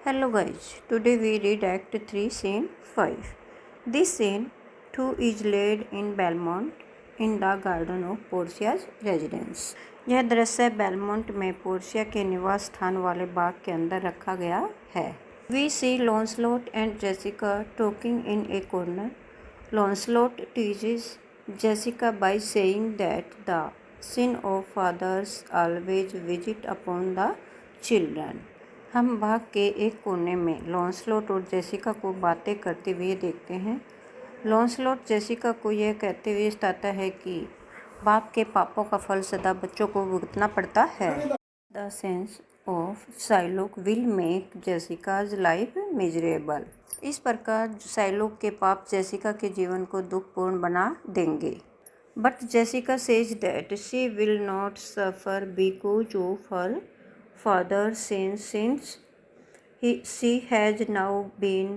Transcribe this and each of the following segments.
Hello guys, today we read Act 3 Scene 5. This scene 2 is laid in Belmont in the garden of Portia's residence. यह दृश्य Belmont में Portia के निवास स्थान वाले बाग के अंदर रखा गया है. We see Lancelot and Jessica talking in a corner. Lancelot teases Jessica by saying that the sin of fathers always visit upon the children. हम बाग के एक कोने में लॉन्सलॉट और जेसिका को बातें करते हुए देखते हैं. लॉन्सलॉट जेसिका को यह कहते हुए बताता है कि बाप के पापों का फल सदा बच्चों को भुगतना पड़ता है. The sense of Shylock will make Jessica's life miserable. इस प्रकार शाइलॉक के पाप जेसिका के जीवन को दुखपूर्ण बना देंगे. But Jessica says that she will not suffer because of her father's sins since she has now been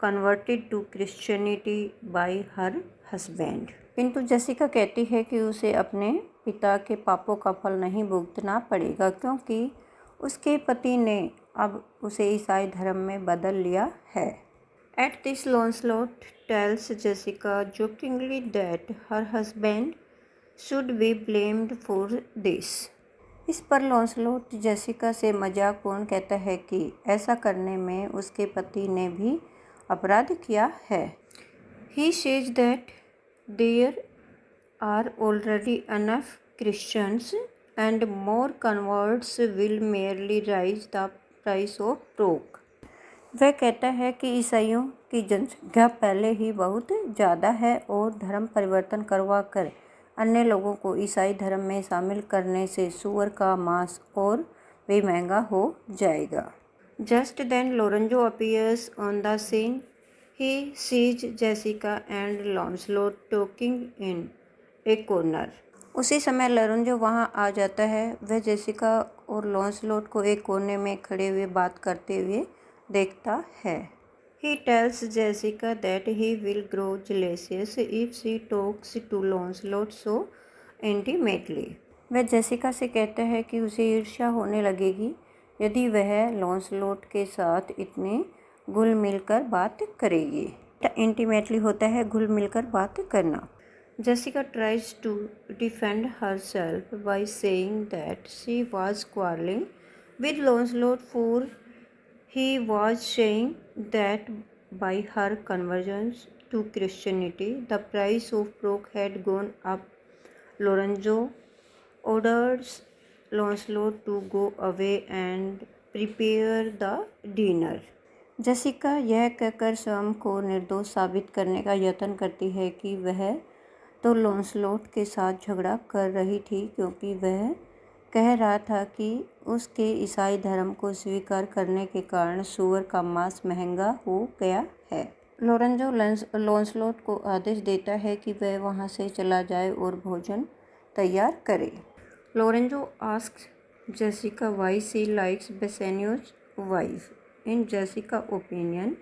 converted to Christianity by her husband. किंतु जेसिका कहती है कि उसे अपने पिता के पापों का फल नहीं भुगतना पड़ेगा क्योंकि उसके पति ने अब उसे ईसाई धर्म में बदल लिया है. At this Lancelot tells Jessica jokingly that her husband should be blamed for this. इस पर लॉन्सलॉट जेसिका से मजाकपूर्ण कहता है कि ऐसा करने में उसके पति ने भी अपराध किया है. He says that there are already enough Christians and more converts will merely raise the price of pork. वह कहता है कि ईसाइयों की जनसंख्या पहले ही बहुत ज़्यादा है और धर्म परिवर्तन करवा कर अन्य लोगों को ईसाई धर्म में शामिल करने से सूअर का मांस और भी महंगा हो जाएगा. Just then Lorenzo appears on the scene. He sees Jessica and Launcelot talking in a corner. उसी समय लोरेंजो वहां आ जाता है. वह जेसिका और लॉन्सलॉट को एक कोने में खड़े हुए बात करते हुए देखता है. He tells Jessica that he will grow jealous if she talks to Lancelot so intimately. वह जेसिका से कहता है कि उसे ईर्ष्या होने लगेगी यदि वह लॉन्सलॉट के साथ इतने घुल मिलकर बात करेगी. इंटीमेटली होता है घुल मिलकर बात करना. Jessica tries to defend herself by saying that she was quarreling with Lancelot for he was saying that by her conversion to Christianity, the price of pork had gone up. Lorenzo orders Lancelot to go away and prepare the dinner. Jessica यह कहकर स्वयं को निर्दोष साबित करने का यत्न करती है कि वह तो लॉन्सलॉट के साथ झगड़ा कर रही थी क्योंकि वह कह रहा था कि उसके ईसाई धर्म को स्वीकार करने के कारण सूअर का मांस महंगा हो गया है. लोरेंजो लॉन्सलॉट को आदेश देता है कि वह वहां से चला जाए और भोजन तैयार करे. Lorenzo asks Jessica why she likes बेसेनियो's wife. In Jessica opinion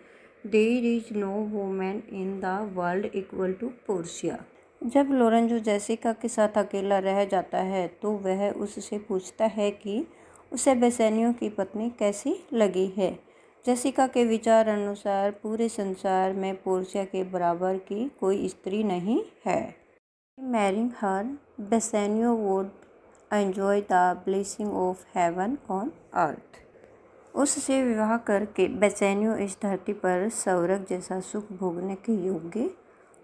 there is no woman in the world equal to Portia. जब लोरेंजो जेसिका के साथ अकेला रह जाता है तो वह उससे पूछता है कि उसे बेसेनियो की पत्नी कैसी लगी है. जेसिका के विचार अनुसार पूरे संसार में पोर्शिया के बराबर की कोई स्त्री नहीं है. Marrying her Bassanio would enjoy the blessing of heaven on earth. उससे विवाह करके बेसेनियो इस धरती पर स्वर्ग जैसा सुख भोगने के योग्य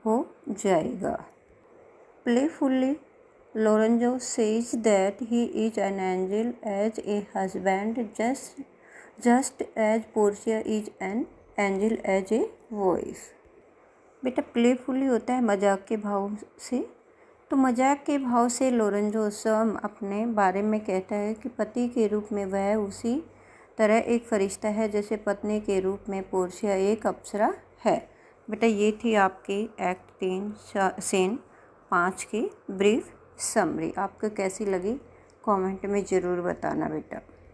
हो जाएगा. Playfully, Lorenzo says that he is an angel as a husband, just as Portia is an angel as a wife. बेटा प्लेफुली होता है मजाक के भाव से. तो मजाक के भाव से लोरेंजो स्वयं अपने बारे में कहता है कि पति के रूप में वह उसी तरह एक फरिश्ता है जैसे पत्नी के रूप में पोर्शिया एक अप्सरा है. बेटा ये थी आपकी एक्ट 3 सीन 5 की ब्रीफ समरी. आपको कैसी लगी कमेंट में ज़रूर बताना बेटा.